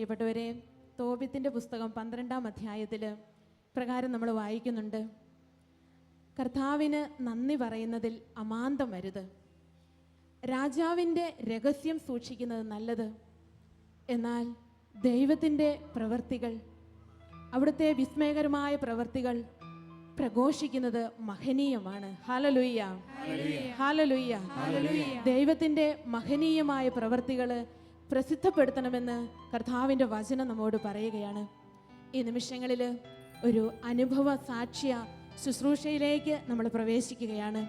പ്രിയപ്പെട്ടവരെ, തോബിത്തിൻ്റെ പുസ്തകം 12-ാം അധ്യായത്തിൽ പ്രകാരം നമ്മൾ വായിക്കുന്നുണ്ട്, കർത്താവിന് നന്ദി പറയുന്നതിൽ അമാന്തം വരുത്. രാജാവിൻ്റെ രഹസ്യം സൂക്ഷിക്കുന്നത് നല്ലത്, എന്നാൽ ദൈവത്തിൻ്റെ പ്രവൃത്തികൾ, അവിടുത്തെ വിസ്മയകരമായ പ്രവൃത്തികൾ പ്രഘോഷിക്കുന്നത് മഹനീയമാണ്. Hallelujah, hallelujah. ദൈവത്തിൻ്റെ മഹനീയമായ പ്രവൃത്തികൾ പ്രസിദ്ധപ്പെടുത്തണമെന്ന് കർത്താവിൻ്റെ വചനം നമ്മോട് പറയുകയാണ്. ഈ നിമിഷങ്ങളിൽ ഒരു അനുഭവ സാക്ഷ്യ ശുശ്രൂഷയിലേക്ക് നമ്മൾ പ്രവേശിക്കുകയാണ്.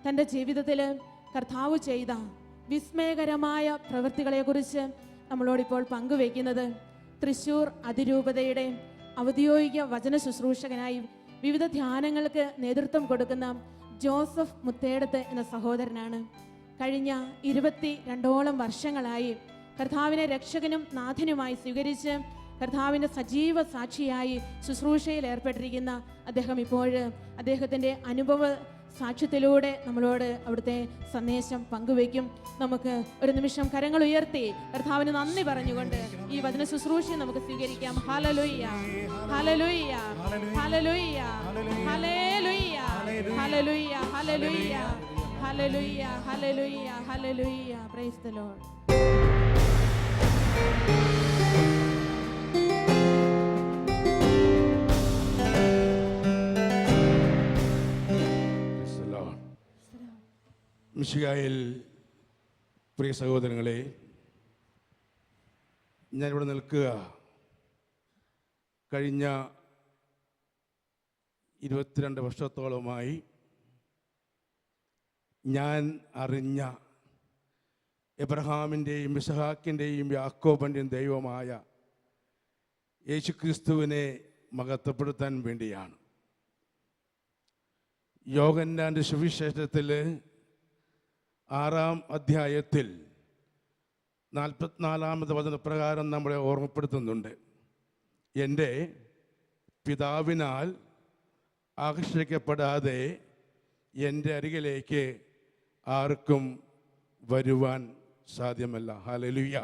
തൻ്റെ ജീവിതത്തിൽ കർത്താവ് ചെയ്ത വിസ്മയകരമായ പ്രവൃത്തികളെക്കുറിച്ച് നമ്മളോടിപ്പോൾ പങ്കുവയ്ക്കുന്നത് തൃശ്ശൂർ അതിരൂപതയുടെ ഔദ്യോഗിക വചന ശുശ്രൂഷകനായി വിവിധ ധ്യാനങ്ങൾക്ക് നേതൃത്വം കൊടുക്കുന്ന ജോസഫ് മുത്തേടത്ത് എന്ന സഹോദരനാണ്. കഴിഞ്ഞ 22 വർഷങ്ങളായി കർത്താവിനെ രക്ഷകനും നാഥനുമായി സ്വീകരിച്ച് കർത്താവിൻ്റെ സജീവ സാക്ഷിയായി ശുശ്രൂഷയിൽ ഏർപ്പെട്ടിരിക്കുന്ന അദ്ദേഹം ഇപ്പോൾ അദ്ദേഹത്തിൻ്റെ അനുഭവ സാക്ഷ്യത്തിലൂടെ നമ്മളോട് അവിടുത്തെ സന്ദേശം പങ്കുവയ്ക്കും. നമുക്ക് ഒരു നിമിഷം കരങ്ങൾ ഉയർത്തി കർത്താവിന് നന്ദി പറഞ്ഞുകൊണ്ട് ഈ വചന ശുശ്രൂഷ നമുക്ക് സ്വീകരിക്കാം. ഹല്ലേലൂയ, ഹല്ലേലൂയ, ഹല്ലേലൂയ, ഹല്ലേലൂയ, ഹല്ലേലൂയ, ഹല്ലേലൂയ, ഹല്ലേലൂയ, ഹല്ലേലൂയ, ഹല്ലേലൂയ. Praise the Lord. മിശിഹായിൽ പ്രിയ സഹോദരങ്ങളെ, ഞാനിവിടെ നിൽക്കുക കഴിഞ്ഞ 22 വർഷത്തോളമായി ഞാൻ അറിഞ്ഞ എബ്രഹാമിൻ്റെയും ഇസ്ഹാക്കിൻ്റെയും യാക്കോബിൻ്റെയും ദൈവമായ യേശുക്രിസ്തുവിനെ മഹത്വപ്പെടുത്താൻ വേണ്ടിയാണ്. യോഹന്നാൻ്റെ സുവിശേഷത്തിൽ 6-ാം അധ്യായത്തിൽ 44-ാമത്തെ വചനപ്രകാരം നമ്മളെ ഓർമ്മപ്പെടുത്തുന്നുണ്ട്, എൻ്റെ പിതാവിനാൽ ആകർഷിക്കപ്പെടാതെ എൻ്റെ അരികിലേക്ക് ആർക്കും വരുവാൻ സാധ്യമല്ല. ഹല്ലേലൂയ.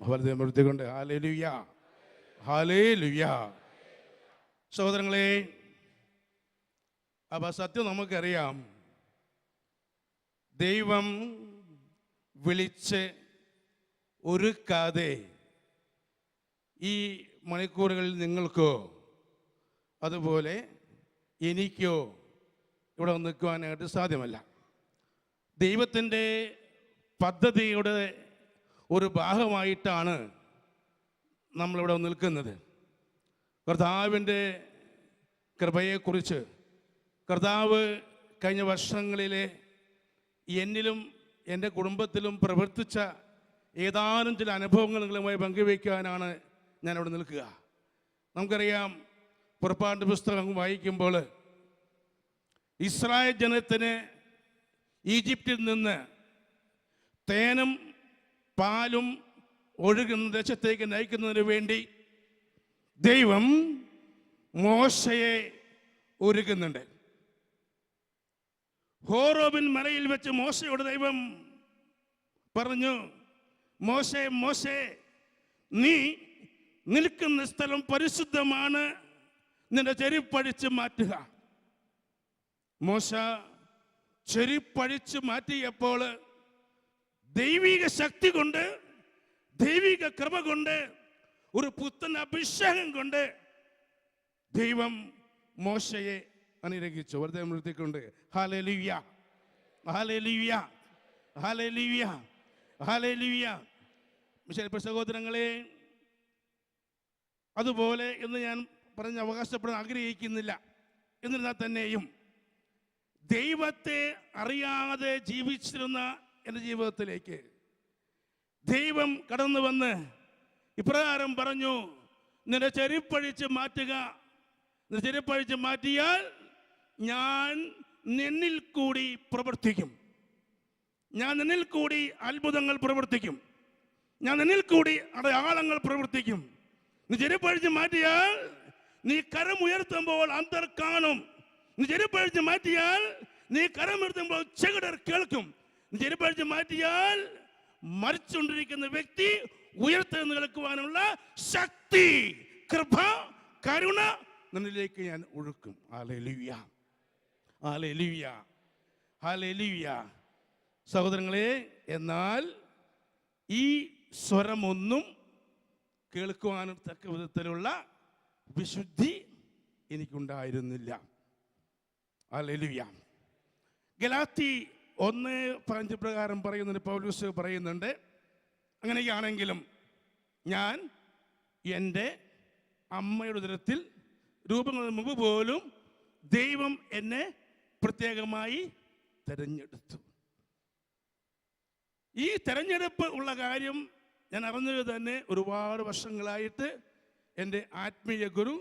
വളരെ മൃദുകൊണ്ട് ഹല്ലേലൂയ, ഹല്ലേലൂയ. സഹോദരങ്ങളെ, അപ്പോൾ സത്യം നമുക്കറിയാം, ദൈവം വിളിച്ച് ഒരുക്കാതെ ഈ മണിക്കൂറുകളിൽ നിങ്ങൾക്കോ അതുപോലെ എനിക്കോ ഇവിടെ നിൽക്കുവാനായിട്ട് സാധ്യമല്ല. ദൈവത്തിൻ്റെ പദ്ധതിയുടെ ഒരു ഭാഗമായിട്ടാണ് നമ്മളിവിടെ നിൽക്കുന്നത്. കർത്താവിൻ്റെ കൃപയെക്കുറിച്ച് കർത്താവ് കഴിഞ്ഞ വർഷങ്ങളിലെ എന്നിലും എൻ്റെ കുടുംബത്തിലും പ്രവർത്തിച്ച ഏതാനും ചില അനുഭവങ്ങൾ നിങ്ങളുമായി പങ്കുവയ്ക്കാനാണ് ഞാനിവിടെ നിൽക്കുക. നമുക്കറിയാം, പുറപ്പാടിൻ്റെ പുസ്തകം വായിക്കുമ്പോൾ ഇസ്രായേൽ ജനത്തിന് ഈജിപ്തിൽ നിന്ന് തേനും പാലും ഒഴുകുന്ന ദേശത്തേക്ക് നയിക്കുന്നതിന് വേണ്ടി ദൈവം മോശയെ ഒരുക്കുന്നുണ്ട്. ഹോറോബിൻ മലയിൽ വെച്ച് മോശയോട് ദൈവം പറഞ്ഞു, മോശേ മോശേ, നീ നിൽക്കുന്ന സ്ഥലം പരിശുദ്ധമാണ്, നിന്റെ ചെരിപ്പഴിച്ച് മാറ്റുക. മോശ ചെരിപ്പഴിച്ച് മാറ്റിയപ്പോൾ ദൈവിക ശക്തി കൊണ്ട്, ദൈവിക കൃപ കൊണ്ട്, ഒരു പുത്തൻ അഭിഷേകം കൊണ്ട് ദൈവം മോശയെ അനുഗ്രഹിച്ചു. വെറുതെ നിർത്തിക്കൊണ്ട് ഹല്ലേലൂയ, ഹല്ലേലൂയ, ഹല്ലേലൂയ, ഹല്ലേലൂയ. സഹോദരങ്ങളെ, അതുപോലെ എന്ന് ഞാൻ പറഞ്ഞ് അവകാശപ്പെടാൻ ആഗ്രഹിക്കുന്നില്ല. എന്നിരുന്നാൽ തന്നെയും ദൈവത്തെ അറിയാതെ ജീവിച്ചിരുന്ന എൻ്റെ ജീവിതത്തിലേക്ക് ദൈവം കടന്നു വന്ന് ഇപ്രകാരം പറഞ്ഞു, നിന്റെ ചെരിപ്പഴിച്ച് മാറ്റുക. നിന്റെ ചെരിപ്പഴിച്ച് മാറ്റിയാൽ ഞാൻ നിന്നിൽ കൂടി പ്രവർത്തിക്കും. ഞാൻ നിന്നിൽ കൂടി അത്ഭുതങ്ങൾ പ്രവർത്തിക്കും. ഞാൻ നിന്നിൽ കൂടി അടയാളങ്ങൾ പ്രവർത്തിക്കും. നീ ചെരുപ്പഴിച്ച് മാറ്റിയാൽ നീ കരമുയർത്തുമ്പോൾ അന്തർ കാണും. നീ ചെരുപ്പഴിച്ച് മാറ്റിയാൽ നീ കരമുയർത്തുമ്പോൾ ചെകിടർ കേൾക്കും. നീ ചെരുപ്പഴിച്ച് മാറ്റിയാൽ മരിച്ചുകൊണ്ടിരിക്കുന്ന വ്യക്തി ഉയർത്തെഴുന്ന് നിൽക്കുവാനുള്ള ശക്തി, കൃപ, കരുണ നിന്നിലേക്ക് ഞാൻ ഒഴുക്കും. ഹല്ലേലൂയ, ഹല്ലേലൂയ, ഹല്ലേലൂയ. സഹോദരങ്ങളെ, എന്നാൽ ഈ സ്വരമൊന്നും കേൾക്കുവാനും തക്ക വിധത്തിലുള്ള വിശുദ്ധി എനിക്കുണ്ടായിരുന്നില്ല. ഹല്ലേലൂയ. ഗലാത്തി 1:5 പ്രകാരം പറയുന്നുണ്ട്, പൗലോസ് പറയുന്നുണ്ട്, അങ്ങനെയാണെങ്കിലും ഞാൻ എൻ്റെ അമ്മയുടെ ഉദരത്തിൽ രൂപം കൊള്ളുന്നതിന് മുമ്പ് പോലും ദൈവം എന്നെ പ്രത്യേകമായി തെരഞ്ഞെടുത്തു. ഈ തെരഞ്ഞെടുപ്പ് ഉള്ള കാര്യം ഞാൻ അറിഞ്ഞത് തന്നെ ഒരുപാട് വർഷങ്ങളായിട്ട് എൻ്റെ ആത്മീയ ഗുരു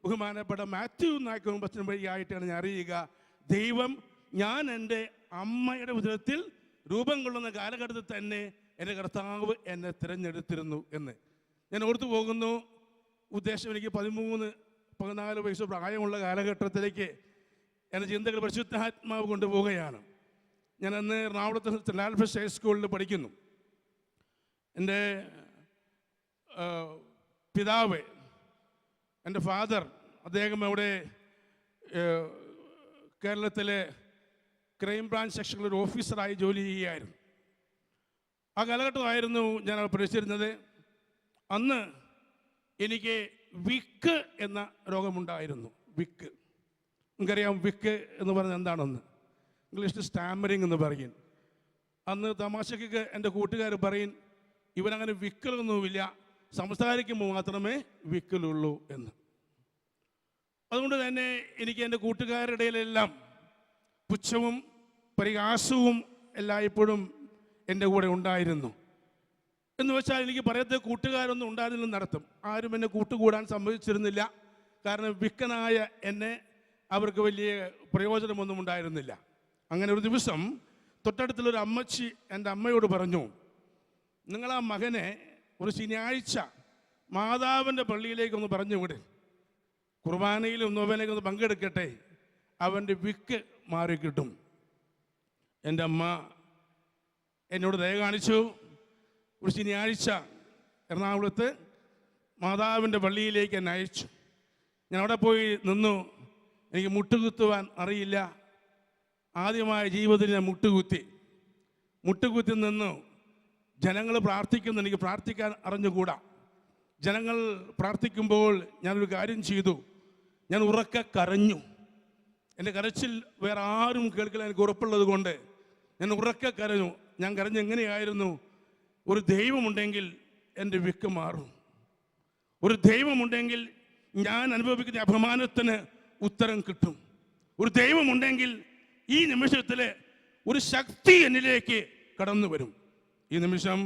ബഹുമാനപ്പെട്ട മാത്യു നായ്ക്കുമ്പത്തിന് വഴിയായിട്ടാണ് ഞാൻ അറിയുക. ദൈവം ഞാൻ എൻ്റെ അമ്മയുടെ ഉദരത്തിൽ രൂപം കൊള്ളുന്ന കാലഘട്ടത്തിൽ തന്നെ എൻ്റെ കർത്താവ് എന്നെ തിരഞ്ഞെടുത്തിരുന്നു എന്ന് ഞാൻ ഓർത്തു പോകുന്നു. ഉദ്ദേശം എനിക്ക് 13-14 വയസ്സ് പ്രായമുള്ള കാലഘട്ടത്തിലേക്ക് എൻ്റെ ചിന്തകൾ പരിശുദ്ധാത്മാവ് കൊണ്ടുപോവുകയാണ്. ഞാൻ അന്ന് എറണാകുളത്ത് സെൻറ് ആൽഫ്രസ് ഹൈസ്കൂളിൽ പഠിക്കുന്നു. എൻ്റെ പിതാവ്, എൻ്റെ ഫാദർ, അദ്ദേഹം അവിടെ കേരളത്തിലെ ക്രൈം ബ്രാഞ്ച് സെക്ഷനിൽ ഒരു ഓഫീസറായി ജോലി ചെയ്യുകയായിരുന്നു. ആ കാലഘട്ടമായിരുന്നു ഞാൻ പഠിച്ചിരുന്നത്. അന്ന് എനിക്ക് വിക്ക് എന്ന രോഗമുണ്ടായിരുന്നു. വിക്ക്, നിങ്ങൾക്കറിയാം വിക്ക് എന്ന് പറഞ്ഞാൽ എന്താണെന്ന്? ഇംഗ്ലീഷിൽ സ്റ്റാമറിങ് എന്ന് പറയും. അന്ന് തമാശയ്ക്ക് എൻ്റെ കൂട്ടുകാർ പറയും, ഇവനങ്ങനെ വിക്കലൊന്നുമില്ല, സംസാരിക്കുമ്പോൾ മാത്രമേ വിക്കലുള്ളൂ എന്ന്. അതുകൊണ്ട് തന്നെ എനിക്ക് എൻ്റെ കൂട്ടുകാരുടെ ഇടയിലെല്ലാം പുച്ഛവും പരിഹാസവും എല്ലായ്പ്പോഴും എൻ്റെ കൂടെ ഉണ്ടായിരുന്നു. എന്ന് വെച്ചാൽ എനിക്ക് പറയത്തെ കൂട്ടുകാരൊന്നും ഉണ്ടായിരുന്നില്ലെന്ന് നടത്തും. ആരും എന്നെ കൂട്ടുകൂടാൻ സമ്മതിച്ചിരുന്നില്ല. കാരണം വിക്കനായ എന്നെ അവർക്ക് വലിയ പ്രയോജനമൊന്നും ഉണ്ടായിരുന്നില്ല. അങ്ങനെ ഒരു ദിവസം തൊട്ടടുത്തുള്ളൊരു അമ്മച്ചി എൻ്റെ അമ്മയോട് പറഞ്ഞു, നിങ്ങളാ മകനെ ഒരു ശനിയാഴ്ച മാതാവിൻ്റെ പള്ളിയിലേക്കൊന്ന് പറഞ്ഞു വിട്, കുർബാനയിലും നോവേനയിലൊന്ന് പങ്കെടുക്കട്ടെ, അവൻ്റെ വിക്ക് മാറിക്കിട്ടും. എൻ്റെ അമ്മ എന്നോട് ദയ കാണിച്ചു. ഒരു ശനിയാഴ്ച എറണാകുളത്ത് മാതാവിൻ്റെ പള്ളിയിലേക്ക് എന്നെ അയച്ചു. ഞാൻ അവിടെ പോയി നിന്നു. എനിക്ക് മുട്ടുകുത്തുവാൻ അറിയില്ല. ആദ്യമായ ജീവിതത്തിൽ ഞാൻ മുട്ടുകുത്തി നിന്നു. ജനങ്ങൾ പ്രാർത്ഥിക്കുന്നു, എനിക്ക് പ്രാർത്ഥിക്കാൻ അറിഞ്ഞുകൂടാ. ജനങ്ങൾ പ്രാർത്ഥിക്കുമ്പോൾ ഞാനൊരു കാര്യം ചെയ്തു, ഞാൻ ഉറക്കെ കരഞ്ഞു. എൻ്റെ കരച്ചിൽ വേറെ ആരും കേൾക്കില്ല, എനിക്ക് ഉറപ്പുള്ളത് കൊണ്ട് ഞാൻ ഉറക്കെ കരഞ്ഞു. ഞാൻ കരഞ്ഞ് എങ്ങനെയായിരുന്നു? ഒരു ദൈവമുണ്ടെങ്കിൽ എൻ്റെ വിക്ക് മാറും. ഒരു ദൈവമുണ്ടെങ്കിൽ ഞാൻ അനുഭവിക്കുന്ന അപമാനത്തിന് ഉത്തരം കിട്ടും. ഒരു ദൈവമുണ്ടെങ്കിൽ ഈ നിമിഷത്തിൽ ഒരു ശക്തി എന്നിലേക്ക് കടന്നു വരും. ഈ നിമിഷം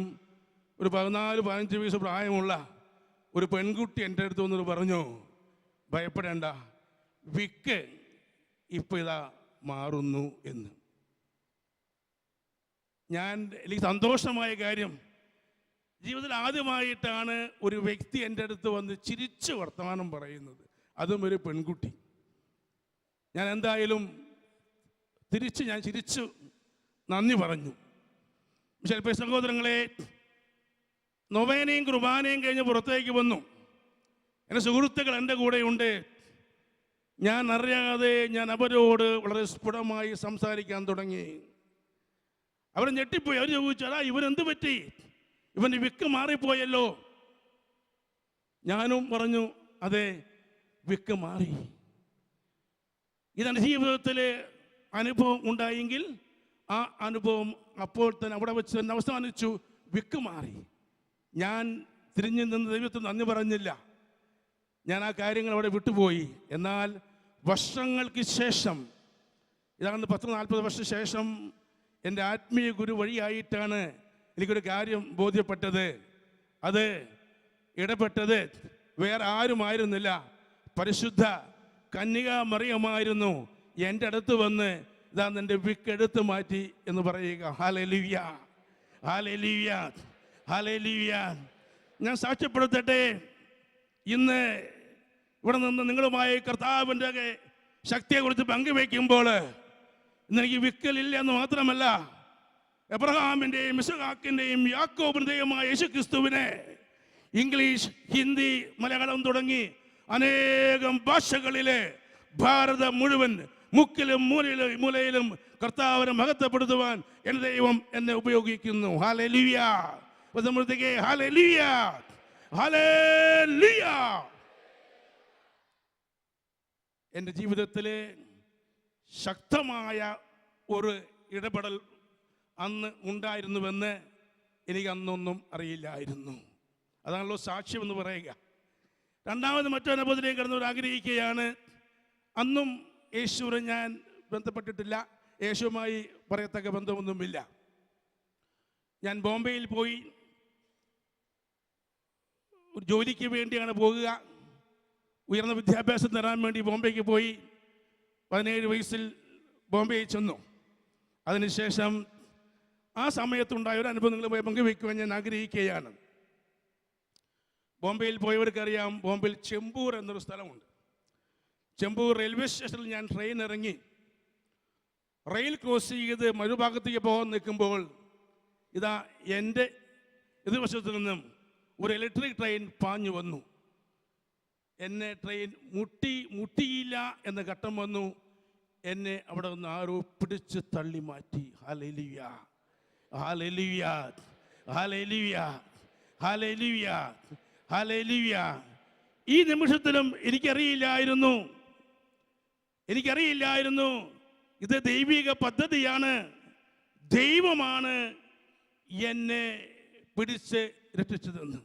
ഒരു 14-15 വയസ്സ് പ്രായമുള്ള ഒരു പെൺകുട്ടി എൻ്റെ അടുത്ത് വന്നിട്ട് പറഞ്ഞു, ഭയപ്പെടേണ്ട, വിക്ക് ഇപ്പോൾ ഇതാ മാറുന്നു എന്ന്. എനിക്ക് സന്തോഷമായ കാര്യം, ജീവിതത്തിൽ ആദ്യമായിട്ടാണ് ഒരു വ്യക്തി എൻ്റെ അടുത്ത് വന്ന് ചിരിച്ച് വർത്തമാനം പറയുന്നത്, അതും ഒരു പെൺകുട്ടി. ഞാൻ എന്തായാലും ഞാൻ ചിരിച്ചു നന്ദി പറഞ്ഞു. ചിലപ്പോൾ സഹോദരങ്ങളെ, നൊവേനയും കുർബാനയും കഴിഞ്ഞ് പുറത്തേക്ക് വന്നു. എൻ്റെ സുഹൃത്തുക്കൾ എൻ്റെ കൂടെയുണ്ട്. ഞാൻ അറിയാതെ ഞാൻ അവരോട് വളരെ സ്ഫുടമായി സംസാരിക്കാൻ തുടങ്ങി. അവർ ഞെട്ടിപ്പോയി. അവർ ചോദിച്ചു, അതാ ഇവരെന്ത് പറ്റി? ഇവൻ്റെ വിക്ക് മാറിപ്പോയല്ലോ. ഞാനും പറഞ്ഞു, അതെ, വിക്ക് മാറി. ഇതെൻ്റെ ജീവിതത്തിൽ അനുഭവം ഉണ്ടായെങ്കിൽ ആ അനുഭവം അപ്പോൾ തന്നെ അവിടെ വെച്ച് തന്നെ അവസാനിച്ചു. വിക്ക് മാറി. ഞാൻ തിരിഞ്ഞു നിന്ന് ദൈവത്തിന് നന്ദി പറഞ്ഞില്ല. ഞാൻ ആ കാര്യങ്ങൾ അവിടെ വിട്ടുപോയി. എന്നാൽ വർഷങ്ങൾക്ക് ശേഷം, ഇതാണ് 10-40 വർഷം ശേഷം, എൻ്റെ ആത്മീയ ഗുരു വഴിയായിട്ടാണ് എനിക്കൊരു കാര്യം ബോധ്യപ്പെട്ടത്. അത് ഇടപെട്ടത് വേറെ ആരുമായിരുന്നില്ല, പരിശുദ്ധ കന്യക മറിയമായിരുന്നു. എൻ്റെ അടുത്ത് വന്ന് ഇതാ നിൻ്റെ വിക്ക് എടുത്ത് മാറ്റി എന്ന് പറയുക. ഹല്ലേലൂയ, ഹല്ലേലൂയ, ഹല്ലേലൂയ. ഞാൻ സാക്ഷ്യപ്പെടുത്തട്ടെ, ഇന്ന് ഇവിടെ നിന്ന് നിങ്ങളുമായി കർത്താവിൻ്റെ ശക്തിയെക്കുറിച്ച് പങ്കുവയ്ക്കുമ്പോൾ ഇന്ന് എനിക്ക് വിക്കലില്ല എന്ന് മാത്രമല്ല, എബ്രഹാമിന്റെയും ഇസ്ഹാക്കിന്റെയും യാക്കോബിന്റെയും യേശുക്രിസ്തുവിനെ ഇംഗ്ലീഷ്, ഹിന്ദി, മലയാളം തുടങ്ങി അനേകം ഭാഷകളിലെ ഭാരതം മുഴുവൻ മുക്കിലും മൂലയിലും കർത്താവിനെ മഹത്വപ്പെടുത്തുവാൻ എൻ്റെ ദൈവം എന്നെ ഉപയോഗിക്കുന്നു. ഹല്ലേലൂയ. ഹല്ലേലൂയ. ഹല്ലേലൂയ. എൻ്റെ ജീവിതത്തിലെ ശക്തമായ ഒരു ഇടപെടൽ അന്ന് ഉണ്ടായിരുന്നുവെന്ന് എനിക്ക് അന്നൊന്നും അറിയില്ലായിരുന്നു. അതാണല്ലോ സാക്ഷ്യം എന്ന് പറയുക. രണ്ടാമത് മറ്റൊരനുഭവത്തിലേക്ക് കടന്നു ആഗ്രഹിക്കുകയാണ്. അന്നും യേശുവിനെ ഞാൻ ബന്ധപ്പെട്ടിട്ടില്ല, യേശുവുമായി പറയത്തക്ക ബന്ധമൊന്നുമില്ല. ഞാൻ ബോംബെയിൽ പോയി ഒരു ജോലിക്ക് വേണ്ടിയാണ് പോകുക. ഉയർന്ന വിദ്യാഭ്യാസം നേടാൻ വേണ്ടി ബോംബെക്ക് പോയി. 17 വയസ്സിൽ ബോംബെയിൽ ചെന്നു. അതിനുശേഷം ആ സമയത്തുണ്ടായ ഒരു അനുഭവം നിങ്ങളുമായി പങ്കുവയ്ക്കുവാൻ ഞാൻ ആഗ്രഹിക്കുകയാണ്. ബോംബെയിൽ പോയവർക്കറിയാം, ബോംബെയിൽ ചെമ്പൂർ എന്നൊരു സ്ഥലമുണ്ട്. ചെമ്പൂർ റെയിൽവേ സ്റ്റേഷനിൽ ഞാൻ ട്രെയിൻ ഇറങ്ങി റെയിൽ ക്രോസ് ചെയ്ത് മറുഭാഗത്തേക്ക് പോകാൻ നിൽക്കുമ്പോൾ ഇതാ എൻ്റെ എതിർവശത്തു നിന്നും ഒരു ഇലക്ട്രിക് ട്രെയിൻ പാഞ്ഞു വന്നു. എന്നെ ട്രെയിൻ മുട്ടിയില്ല എന്ന ഘട്ടം വന്നു. എന്നെ അവിടെ നിന്ന് ആരോ പിടിച്ച് തള്ളി മാറ്റി. ഹല്ലേലൂയ. ഹല്ലേലൂയ. ഹല്ലേലൂയ. ഹല്ലേലൂയ. ഹല്ലേലൂയ. ഈ നിമിഷത്തിലും എനിക്കറിയില്ലായിരുന്നു ഇത് ദൈവിക പദ്ധതിയാണ്, ദൈവമാണ് എന്നെ പിടിച്ച് രക്ഷിച്ചതെന്ന്.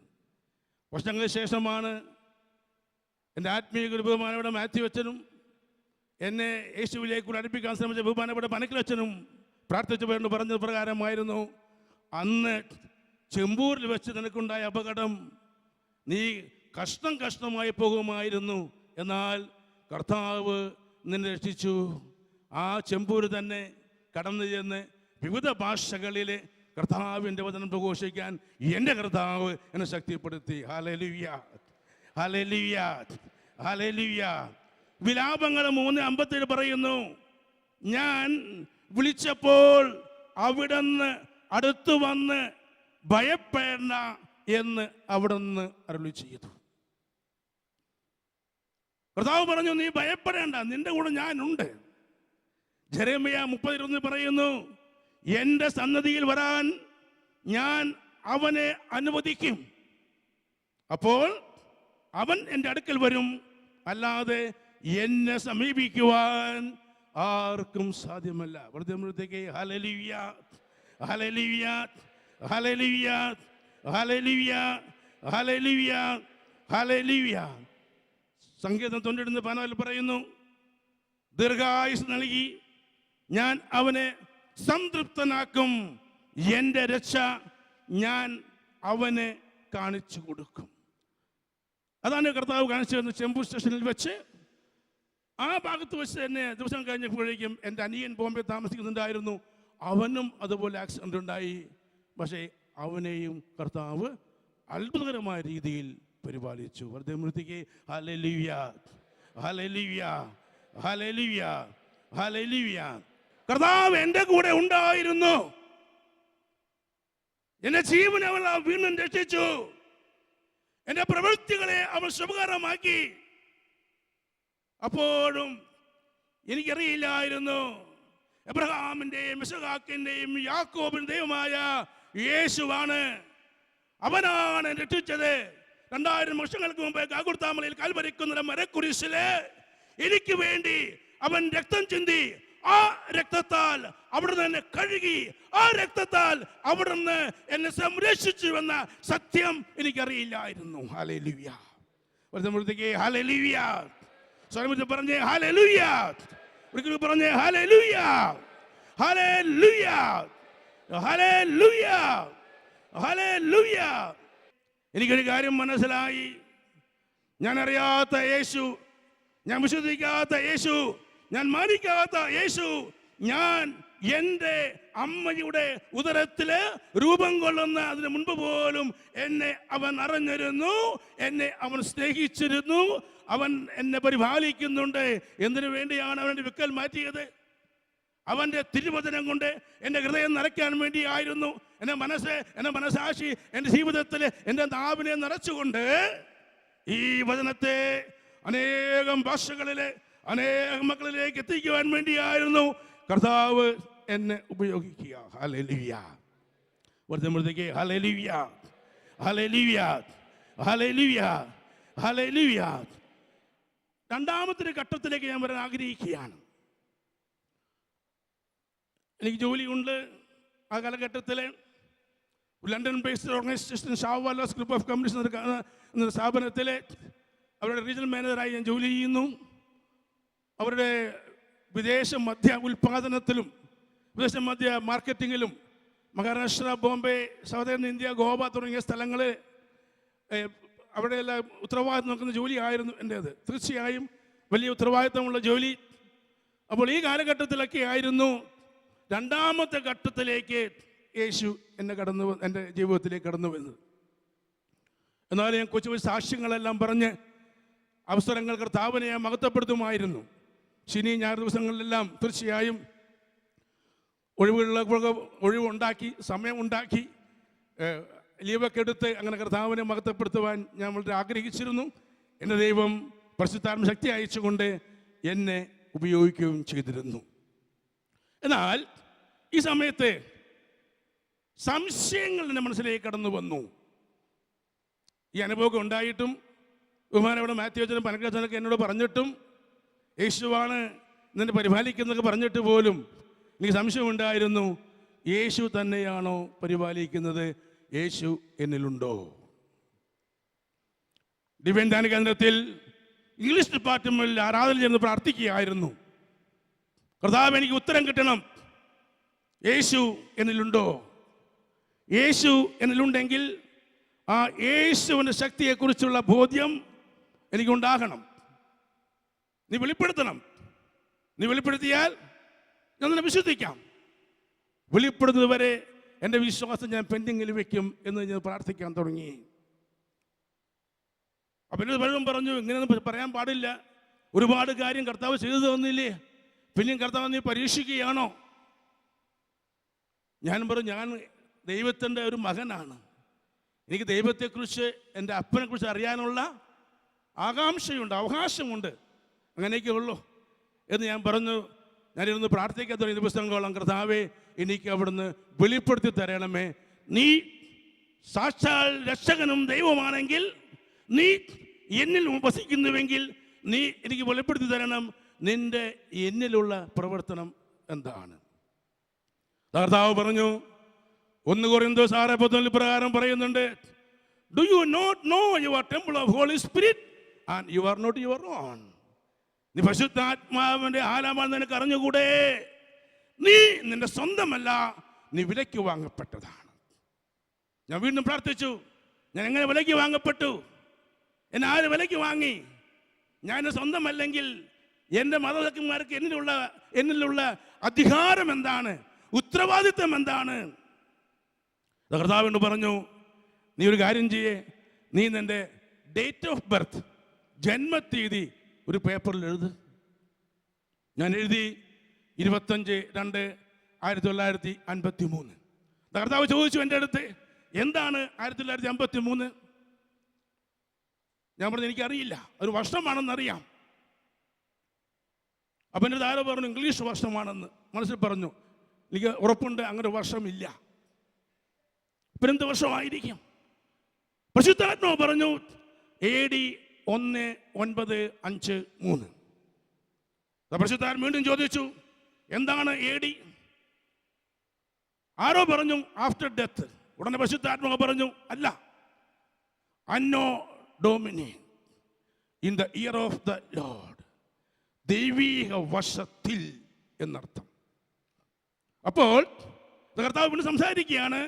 വർഷങ്ങൾക്ക് ശേഷമാണ് എൻ്റെ ആത്മീയ ഗുരു ബഹുമാനപ്പെട്ട മാത്യു അച്ഛനും എന്നെ യേശുവിലേക്ക് കൂടെ അടുപ്പിക്കാൻ ശ്രമിച്ച ബഹുമാനപ്പെട്ട പനക്കിലച്ഛനും പ്രാർത്ഥിച്ചു വേണ്ട പറഞ്ഞ പ്രകാരമായിരുന്നു, അന്ന് ചെമ്പൂരിൽ വെച്ച് നിനക്കുണ്ടായ അപകടം നീ കഷ്ടമായി പോകുമായിരുന്നു, എന്നാൽ കർത്താവ് നിന്നെ രക്ഷിച്ചു. ആ ചെമ്പൂര് തന്നെ കടന്നു ചെന്ന് വിവിധ ഭാഷകളിൽ കർത്താവിൻ്റെ വചനം പ്രഘോഷിക്കാൻ എൻ്റെ കർത്താവ് എന്നെ ശക്തിപ്പെടുത്തി. ഹല്ലേലൂയ. ഹല്ലേലൂയ. ഹല്ലേലൂയ. വിലാപങ്ങൾ 3:57 പറയുന്നു, ഞാൻ വിളിച്ചപ്പോൾ അവിടുന്ന് അടുത്തു വന്ന് ഭയപ്പെടേണ്ട എന്ന് അവിടുന്ന് അരുളി ചെയ്തു. കർത്താവ് പറഞ്ഞു, നീ ഭയപ്പെടേണ്ട, നിന്റെ കൂടെ ഞാനുണ്ട്. ജെറമ്യാ 30:21 പറയുന്നു, എൻ്റെ സന്നദ്ധിയിൽ വരാൻ ഞാൻ അവനെ അനുവദിക്കും, അപ്പോൾ അവൻ എൻ്റെ അടുക്കൽ വരും, അല്ലാതെ എന്നെ സമീപിക്കുവാൻ ആർക്കും സാധ്യമല്ല. ഹല്ലേലൂയ. ഹല്ലേലൂയ. ഹല്ലേലൂയ. ഹല്ലേലൂയ. ഹല്ലേലൂയ. ഹല്ലേലൂയ. സങ്കീർത്തനം 91:14 പറയുന്നു, ദീർഘായുസ് നൽകി ഞാൻ അവനെ സംതൃപ്തനാക്കും, എൻ്റെ രക്ഷ ഞാൻ അവനെ കാണിച്ചു കൊടുക്കും. അതാണ് കർത്താവ് കാണിച്ചു തന്ന ചെമ്പൂർ സ്റ്റേഷനിൽ വെച്ച്. ആ ഭാഗത്ത് വെച്ച് തന്നെ ദിവസം കഴിഞ്ഞപ്പോഴേക്കും എൻ്റെ അനിയൻ ബോംബെ താമസിക്കുന്നുണ്ടായിരുന്നു. അവനും അതുപോലെ ആക്സിഡൻ്റ് ഉണ്ടായി. പക്ഷേ അവനെയും കർത്താവ് അത്ഭുതകരമായ രീതിയിൽ പരിപാലിച്ചു. വെറുതെ മൃത്തിക്ക് ഹല്ലേലൂയ. ഹല്ലേലൂയ. ഹല്ലേലൂയ. ഹല്ലേലൂയ. കർത്താവ് എൻ്റെ കൂടെ ഉണ്ടായിരുന്നു. എന്റെ ജീവൻ അവൾ വീണ്ടും രക്ഷിച്ചു. എന്റെ പ്രവൃത്തികളെ അവൾ ശുഭകരമാക്കി. അപ്പോഴും എനിക്കറിയില്ലായിരുന്നു എബ്രഹാമിന്റെയും ഇസ്ഹാക്കിന്റെയും യാക്കോബിന്റെയും യേശുവാണ്, അവനാണ് രക്ഷിച്ചത്. 2000 വർഷങ്ങൾക്ക് മുമ്പ് ഗാഗുൽത്താമലയിൽ കാൽവരിക്കുന്ന മരക്കുരിശില് എനിക്ക് വേണ്ടി അവൻ രക്തം ചിന്തി. ആ രക്തത്താൽ അവിടുന്ന് എന്നെ കഴുകി, ആ രക്തത്താൽ അവിടുന്ന് എന്നെ സംരക്ഷിച്ചു എന്ന സത്യം എനിക്കറിയില്ലായിരുന്നു. ഹല്ലേലൂയ. ഹല്ലേലൂയ. സ്വരമിട്ട് പറഞ്ഞേ ഹല്ലേലൂയ. ഒരിക്കലും പറഞ്ഞേ ഹല്ലേലൂയ. ഹല്ലേലൂയ. ഹല്ലേലൂയ. ഹല്ലേലൂയ. എനിക്കൊരു കാര്യം മനസ്സിലായി. ഞാൻ അറിയാത്ത യേശു, ഞാൻ വിശ്വസിക്കാത്ത യേശു, ഞാൻ മാനിക്കാത്ത യേശു, ഞാൻ എൻ്റെ അമ്മയുടെ ഉദരത്തില് രൂപം കൊള്ളുന്ന അതിന് മുൻപ് പോലും എന്നെ അവൻ അറിഞ്ഞിരുന്നു, എന്നെ അവൻ സ്നേഹിച്ചിരുന്നു, അവൻ എന്നെ പരിപാലിക്കുന്നുണ്ട്. എന്തിനു വേണ്ടിയാണ് അവൻ്റെ വിക്കൽ മാറ്റിയത്? അവൻ്റെ തിരുവചനം കൊണ്ട് എൻ്റെ ഹൃദയം നിറയ്ക്കാൻ വേണ്ടിയായിരുന്നു. എൻ്റെ മനസാക്ഷി, എൻ്റെ ജീവിതത്തിൽ എൻ്റെ നാവിനെ നിറച്ചുകൊണ്ട് ഈ വചനത്തെ അനേകം ഭാഷകളിലെ അനേകം മക്കളിലേക്ക് എത്തിക്കുവാൻ വേണ്ടിയായിരുന്നു കർത്താവ് എന്നെ ഉപയോഗിക്കുക. ഹല്ലേലൂയ. വർദ്ധമൃതയ്ക്ക് ഹല്ലേലൂയ, ഹല്ലേലൂയ, ഹല്ലേലൂയ, ഹല്ലേലൂയ. രണ്ടാമത്തെ ഘട്ടത്തിലേക്ക് ഞാൻ വരാൻ ആഗ്രഹിക്കുകയാണ്. എനിക്ക് ജോലിയുണ്ട്. ആ കാലഘട്ടത്തിൽ ലണ്ടൻ ബേസ്ഡ് ഓർഗനൈസേഷൻ ഷാവാലോസ് ഗ്രൂപ്പ് ഓഫ് കമ്പനീസ് എന്ന സ്ഥാപനത്തിൽ അവരുടെ റീജിയണൽ മാനേജറായി ഞാൻ ജോലി ചെയ്യുന്നു. അവരുടെ വിദേശ മദ്യ ഉൽപ്പാദനത്തിലും വിദേശ മദ്യ മാർക്കറ്റിങ്ങിലും മഹാരാഷ്ട്ര, ബോംബെ, സൗതേൺ ഇന്ത്യ, ഗോവ തുടങ്ങിയ സ്ഥലങ്ങളിൽ അവിടെയെല്ലാം ഉത്തരവാദിത്വം നോക്കുന്ന ജോലിയായിരുന്നു എൻ്റേത്. തീർച്ചയായും വലിയ ഉത്തരവാദിത്തമുള്ള ജോലി. അപ്പോൾ ഈ കാലഘട്ടത്തിലൊക്കെ ആയിരുന്നു രണ്ടാമത്തെ ഘട്ടത്തിലേക്ക് യേശു എൻ്റെ ജീവിതത്തിലേക്ക് കടന്നു വന്നത്. എന്നാൽ ഞാൻ കൊച്ചു കൊച്ചു സാക്ഷ്യങ്ങളെല്ലാം പറഞ്ഞ് അവസരങ്ങൾ കർത്താവിനെ ഞാൻ മഹത്വപ്പെടുത്തുമായിരുന്നു. ശനി ഞായർ ദിവസങ്ങളിലെല്ലാം തീർച്ചയായും ഒഴിവുണ്ടാക്കി, സമയമുണ്ടാക്കി, ലീവൊക്കെ എടുത്ത് അങ്ങനെ കർത്താവിനെ മഹത്വപ്പെടുത്തുവാൻ ഞാൻ വളരെ ആഗ്രഹിച്ചിരുന്നു. എൻ്റെ ദൈവം പരിശുദ്ധാത്മ ശക്തി അയച്ചുകൊണ്ട് എന്നെ ഉപയോഗിക്കുകയും ചെയ്തിരുന്നു. എന്നാൽ ഈ സമയത്ത് സംശയങ്ങൾ എൻ്റെ മനസ്സിലേക്ക് കടന്നു വന്നു. ഈ അനുഭവം ഉണ്ടായിട്ടും ബഹുമാനവിടെ മാത്യു അച്ഛനും പനക്കച്ചനൊക്കെ എന്നോട് പറഞ്ഞിട്ടും യേശുവാണ് നിന്നെ പരിപാലിക്കുന്നതൊക്കെ പറഞ്ഞിട്ട് പോലും എനിക്ക് സംശയമുണ്ടായിരുന്നു, യേശു തന്നെയാണോ പരിപാലിക്കുന്നത്? യേശു എന്നിലുണ്ടോ? ഡിവൈൻ ധ്യാന കേന്ദ്രത്തിൽ ഇംഗ്ലീഷ് ഡിപ്പാർട്ട്മെന്റിൽ ആരാധന ചെന്ന് പ്രാർത്ഥിക്കുകയായിരുന്നു. കർത്താവ്, എനിക്ക് ഉത്തരം കിട്ടണം, യേശു എന്നിലുണ്ടോ? യേശു എന്നിലുണ്ടെങ്കിൽ ആ യേശുവിൻ്റെ ശക്തിയെക്കുറിച്ചുള്ള ബോധ്യം എനിക്കുണ്ടാകണം. നീ വെളിപ്പെടുത്തണം. നീ വെളിപ്പെടുത്തിയാൽ ഞാൻ നിന്നെ വിശ്വസിക്കാം. വെളിപ്പെടുന്നത് വരെ എൻ്റെ വിശ്വാസം ഞാൻ പെൻഡിങ്ങിൽ വെക്കും എന്ന് ഞാൻ പ്രാർത്ഥിക്കാൻ തുടങ്ങി. അപ്പം എന്നോട് പലരും പറഞ്ഞു, ഇങ്ങനെയൊന്നും പറയാൻ പാടില്ല, ഒരുപാട് കാര്യം കർത്താവ് ചെയ്തു തന്നില്ലേ, പിന്നെയും കർത്താവ് നീ പരീക്ഷിക്കുകയാണോ? ഞാൻ പറഞ്ഞു, ഞാൻ ദൈവത്തിൻ്റെ ഒരു മകനാണ്. എനിക്ക് ദൈവത്തെക്കുറിച്ച്, എൻ്റെ അപ്പനെക്കുറിച്ച് അറിയാനുള്ള ആകാംക്ഷയുണ്ട്, അവകാശമുണ്ട്. അങ്ങനെയൊക്കെ ഉള്ളൂ എന്ന് ഞാൻ പറഞ്ഞു. ഞാനിരുന്ന് പ്രാർത്ഥിക്കാൻ തുടങ്ങിയ ദിവസങ്ങളോളം, കർത്താവേ, എനിക്ക് അവിടുന്ന് വെളിപ്പെടുത്തി തരണമേ. നീ സാക്ഷാൽ രക്ഷകനും ദൈവമാണെങ്കിൽ, നീ എന്നിൽ വസിക്കുന്നുവെങ്കിൽ നീ എനിക്ക് വെളിപ്പെടുത്തി തരണം, നിന്റെ എന്നിലുള്ള പ്രവർത്തനം എന്താണ്? കർത്താവ് പറഞ്ഞു, 1 കൊരിന്തോസ് 6:14 പ്രകാരം പറയുന്നുണ്ട്, do you not know your temple of holy spirit and you are not your own. നീ പരിശുദ്ധാത്മാവിന്റെ ആലമാണെന്ന് നിനക്ക് അറിഞ്ഞുകൂടെ? നീ നിന്റെ സ്വന്തമല്ല, നീ വിലയ്ക്ക് വാങ്ങപ്പെട്ടതാണ്. ഞാൻ വീണ്ടും പ്രാർത്ഥിച്ചു, ഞാൻ എങ്ങനെ വിലയ്ക്ക് വാങ്ങപ്പെട്ടു? എന്നെ ആര് വിലയ്ക്ക് വാങ്ങി? ഞാൻ എൻ്റെ സ്വന്തമല്ലെങ്കിൽ എൻ്റെ മാതാപിതാക്കന്മാർക്ക് എന്നിലുള്ള അധികാരം എന്താണ്? ഉത്തരവാദിത്വം എന്താണ്? കർത്താവിനോട് പറഞ്ഞു, നീ ഒരു കാര്യം ചെയ്യേ, നീ നിന്റെ ഡേറ്റ് ഓഫ് ബർത്ത്, ജന്മത്തീയതി ഒരു പേപ്പറിൽ എഴുത്. ഞാൻ എഴുതി 25/2/1953. കർത്താവ് ചോദിച്ചു എൻ്റെ അടുത്ത്, എന്താണ് 1953? ഞാൻ പറഞ്ഞു, എനിക്കറിയില്ല, ഒരു വർഷമാണെന്നറിയാം. അപ്പം എൻ്റെ ആരോ പറഞ്ഞു, ഇംഗ്ലീഷ് വർഷമാണെന്ന്. മനസ്സിൽ പറഞ്ഞു, എനിക്ക് ഉറപ്പുണ്ട് അങ്ങനെ ഒരു വർഷമില്ല. പിന്നെന്ത് വർഷമായിരിക്കും? പരിശുദ്ധാത്മാവ് പറഞ്ഞു AD 1953. പരിശുദ്ധാത്മാവ് വീണ്ടും ചോദിച്ചു, എന്താണ് AD? ആരോ പറഞ്ഞു ആഫ്റ്റർ ഡെത്ത്. ഉടനെ പരിശുദ്ധാത്മാവ് പറഞ്ഞു, അല്ല, anno Domini, in the year of the Lord, ദൈവീക വർഷത്തിൽ എന്നർത്ഥം. അപ്പോൾ കർത്താവ് വീണ്ടും സംസാരിക്കുകയാണ്,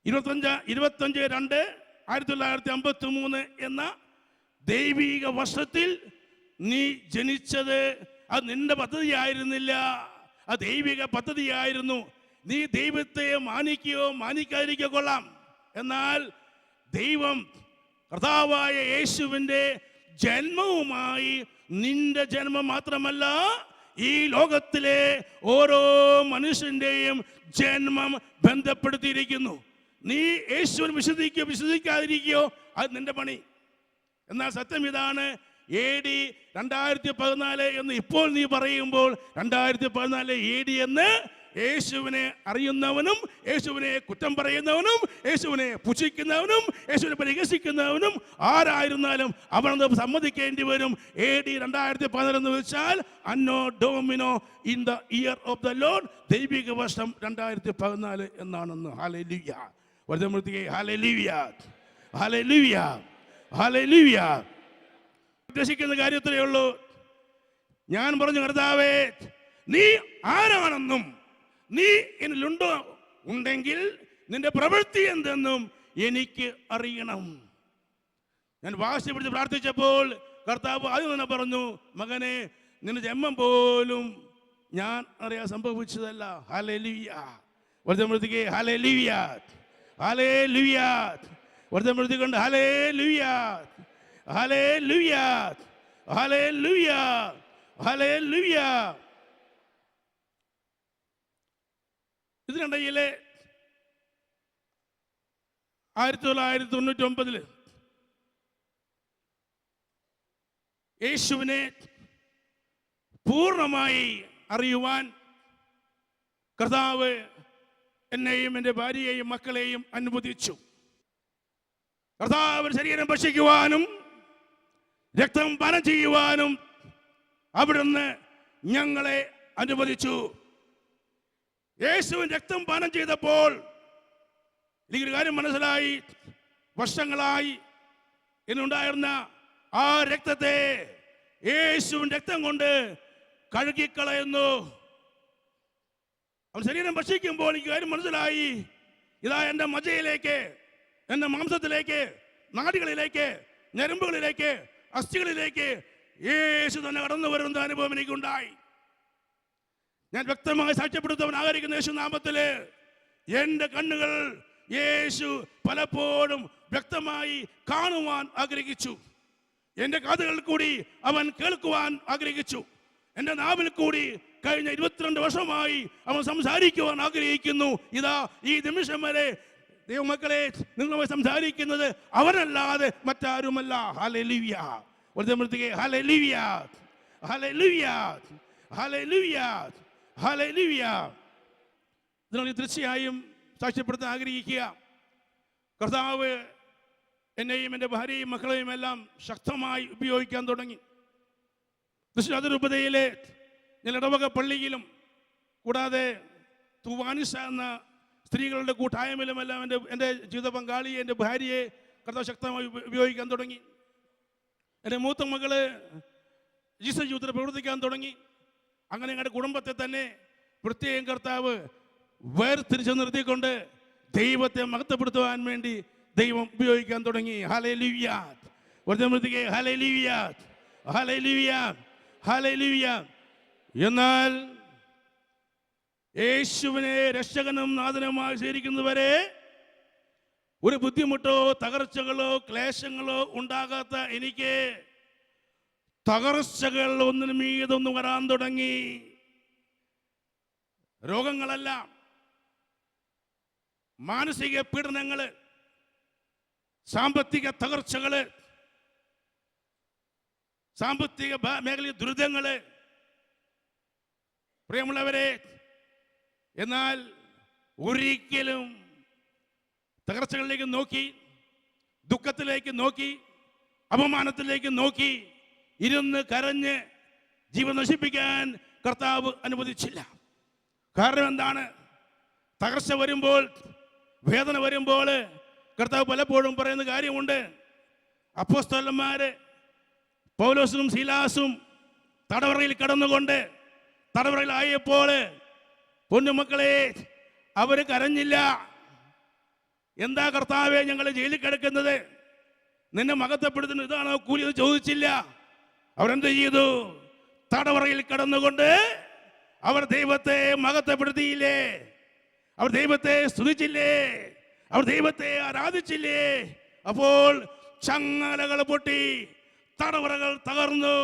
25/2/1953 എന്ന ദൈവീക വർഷത്തിൽ നീ ജനിച്ചത് അത് നിന്റെ പദ്ധതിയായിരുന്നില്ല, അത് ദൈവിക പദ്ധതിയായിരുന്നു. നീ ദൈവത്തെ മാനിക്കുകയോ മാനിക്കാതിരിക്കോ കൊള്ളാം, എന്നാൽ ദൈവം കർത്താവായ യേശുവിൻ്റെ ജന്മവുമായി നിന്റെ ജന്മം മാത്രമല്ല ഈ ലോകത്തിലെ ഓരോ മനുഷ്യന്റെയും ജന്മം ബന്ധപ്പെടുത്തിയിരിക്കുന്നു. നീ യേശുവിനെ വിശ്വസിക്കാതിരിക്കുകയോ അത് നിന്റെ പണി. എന്നാൽ സത്യം ഇതാണ്, AD 2014 എന്ന് ഇപ്പോൾ നീ പറയുമ്പോൾ 2014 AD എന്ന് യേശുവിനെ അറിയുന്നവനും യേശുവിനെ കുറ്റം പറയുന്നവനും യേശുവിനെ പുച്ഛിക്കുന്നവനും യേശുവിനെ പരിഹസിക്കുന്നവനും ആരായിരുന്നാലും അവനത് സമ്മതിക്കേണ്ടി വരും. AD 2014 എന്ന് വെച്ചാൽ anno Domini in the year of the Lord, ദൈവിക വർഷം 2014 എന്നാണെന്ന്. ഹല്ലേലൂയ. വചനമൃത്തിയെ ഹല്ലേലൂയ, ഹല്ലേലൂയ, ഹല്ലേലൂയ. ഉദ്ദേശിക്കുന്ന കാര്യത്തിലേ ഉള്ളൂ. ഞാൻ പറഞ്ഞു, കർത്താവേ, നീ ആരാണെന്നും നീ എന്നിലുണ്ടോ ഉണ്ടെങ്കിൽ നിന്റെ പ്രവൃത്തി എന്തെന്നും എനിക്ക് അറിയണം. ഞാൻ വാശി പിടിച്ച് പ്രാർത്ഥിച്ചപ്പോൾ കർത്താവ് ആദ്യം തന്നെ പറഞ്ഞു, മകനെ, നിന്റെ ജന്മം പോലും ഞാൻ അറിയാൻ സംഭവിച്ചതല്ല. ഹല്ലേലൂയ. വചനമൃത്തിയെ ഹല്ലേലൂയ, ഹല്ലേലൂയ. വചനമൃത്തി കൊണ്ട് ഹല്ലേലൂയ, ഹല്ലേലൂയ, ഹല്ലേലൂയ, ഹല്ലേലൂയ. ഇതിനിടയിലെ 1999 യേശുവിനെ പൂർണ്ണമായി അറിയുവാൻ കർത്താവ് എന്നെയും എൻ്റെ ഭാര്യയെയും മക്കളെയും അനുവദിച്ചു. കർത്താവ് ശരീരം ഭക്ഷിക്കുവാനും രക്തം പാനം ചെയ്യുവാനും അവിടുന്ന് ഞങ്ങളെ അനുവദിച്ചു. യേശുവിൻ രക്തം പാനം ചെയ്തപ്പോൾ എനിക്കൊരു കാര്യം മനസ്സിലായി. വർഷങ്ങളായി എന്നുണ്ടായിരുന്ന ആ രക്തത്തെ യേശുവിൻ രക്തം കൊണ്ട് കഴുകിക്കളയുന്നു. അവൻ ശരീരം ഭക്ഷിക്കുമ്പോൾ എനിക്ക് കാര്യം മനസ്സിലായി. ഇതാ എൻ്റെ മജ്ജയിലേക്ക്, എൻ്റെ മാംസത്തിലേക്ക്, നാടികളിലേക്ക്, ഞരമ്പുകളിലേക്ക്, അസ്ഥികളിലേക്ക് യേശു തന്നെ കടന്നു വരുന്ന അനുഭവം എനിക്കുണ്ടായി. ഞാൻ വ്യക്തമായി സാക്ഷ്യപ്പെടുത്തവൻ ആഗ്രഹിക്കുന്ന യേശു നാമത്തില് എൻ്റെ കണ്ണുകൾ യേശു പലപ്പോഴും വ്യക്തമായി കാണുവാൻ ആഗ്രഹിച്ചു. എൻ്റെ കാതുകളിൽ കൂടി അവൻ കേൾക്കുവാൻ ആഗ്രഹിച്ചു. എൻ്റെ നാവിൽ കൂടി കഴിഞ്ഞ 22 വർഷമായി അവൻ സംസാരിക്കുവാൻ ആഗ്രഹിക്കുന്നു. ഇതാ ഈ നിമിഷം വരെ ദൈവമക്കളെ നിങ്ങളുമായി സംസാരിക്കുന്നത് അവനല്ലാതെ മറ്റാരുമല്ല. ഹല്ലേലൂയ. ഹല്ലേലൂയ, ഹല്ലേലൂയ, ഹല്ലേലൂയ, ഹല്ലേലൂയ. ഇതിനാണ് തീർച്ചയായും സാക്ഷ്യപ്പെടുത്താൻ ആഗ്രഹിക്കുക. കർത്താവ് എന്നെയും എൻ്റെ ഭാര്യയും മക്കളെയും എല്ലാം ശക്തമായി ഉപയോഗിക്കാൻ തുടങ്ങി. അതിരൂപതയിലെ ഞാൻ ഇടവക പള്ളിയിലും കൂടാതെ തുവാനിസ എന്ന സ്ത്രീകളുടെ കൂട്ടായ്മയിലുമെല്ലാം എൻ്റെ ജീവിത പങ്കാളിയെ, എൻ്റെ ഭാര്യയെ കർത്താവ് ശക്തമായി ഉപയോഗിക്കാൻ തുടങ്ങി. എൻ്റെ മൂത്ത മകള് ജീസസ് യൂത്തിൽ പ്രവർത്തിക്കാൻ തുടങ്ങി. അങ്ങനെ ഞങ്ങളുടെ കുടുംബത്തെ തന്നെ പ്രത്യേകം കർത്താവ് വേർതിരിച്ചു നിർത്തിക്കൊണ്ട് ദൈവത്തെ മഹത്വപ്പെടുത്തുവാൻ വേണ്ടി ദൈവം ഉപയോഗിക്കാൻ തുടങ്ങി. ഹല്ലേലൂയ. വചനമൃത്തിയെ ഹല്ലേലൂയ, ഹല്ലേലൂയ, ഹല്ലേലൂയ. എന്നാൽ യേശുവിനെ രക്ഷകനും നാഥനുമായി സ്വീകരിക്കുന്നവരെ ഒരു ബുദ്ധിമുട്ടോ തകർച്ചകളോ ക്ലേശങ്ങളോ ഉണ്ടാകാത്ത എനിക്ക് തകർച്ചകൾ ഒന്നിനു മീതൊന്നും വരാൻ തുടങ്ങി. രോഗങ്ങളല്ല, മാനസിക പീഡനങ്ങള്, സാമ്പത്തിക തകർച്ചകള്, സാമ്പത്തിക മേഖലയിൽ ദുരിതങ്ങള്. പ്രിയമുള്ളവരെ, എന്നാൽ ഒരിക്കലും തകർച്ചകളിലേക്ക് നോക്കി, ദുഃഖത്തിലേക്ക് നോക്കി, അപമാനത്തിലേക്ക് നോക്കി ഇരുന്ന് കരഞ്ഞ് ജീവൻ നശിപ്പിക്കാൻ കർത്താവ് അനുവദിച്ചില്ല. കാരണം എന്താണ്? തകർച്ച വരുമ്പോൾ, വേദന വരുമ്പോൾ കർത്താവ് പലപ്പോഴും പറയുന്ന കാര്യമുണ്ട്. അപ്പോസ്തലന്മാര് പൗലോസും ശീലാസും തടവറയിൽ കടന്നുകൊണ്ട് തടവറയിലായപ്പോൾ പൊന്നുമക്കളെ അവര് കരഞ്ഞില്ല. എന്താ കർത്താവേ ഞങ്ങൾ ജയിലിൽ കിടക്കുന്നത്, നിന്നെ മഹത്വപ്പെടുത്തുന്നത് ഇതാണോ കൂലി എന്ന് ചോദിച്ചില്ല. അവരെന്ത് ചെയ്തു? തടവറയിൽ കടന്നുകൊണ്ട് അവർ ദൈവത്തെ മഹത്വപ്പെടുത്തിയില്ലേ? അവർ ദൈവത്തെ സ്തുതിച്ചില്ലേ? അവർ ദൈവത്തെ ആരാധിച്ചില്ലേ? അപ്പോൾ ചങ്ങലകൾ പൊട്ടി, തടവറകൾ തകർന്നു.